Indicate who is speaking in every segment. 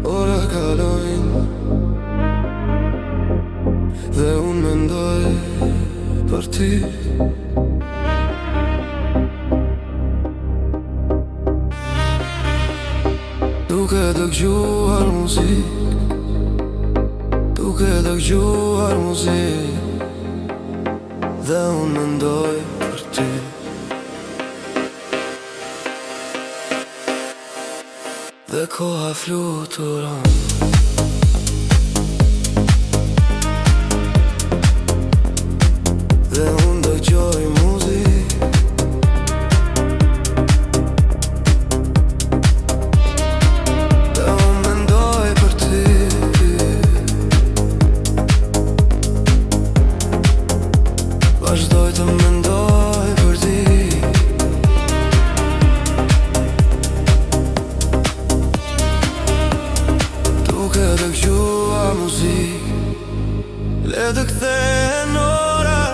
Speaker 1: Ora kalojnë dhe unë mendoj për ty. Duke dëgjuar muzik, duke dëgjuar muzik, dhe unë mendoj për ty. Dhe koha fluturon, dhe unë dëgjoj muzik, dhe unë mendoj për ty. Vazhdoj të mendoj për ty. Duke dëgjuar muzik, le të kthehen ora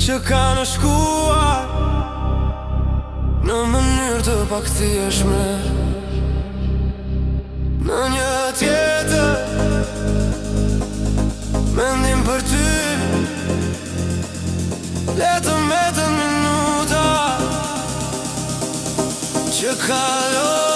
Speaker 1: që kanë shkuar në mënyrë të pakthieshme, në një tjetër mendim për ty. Le të mbeten minuta që kalojnë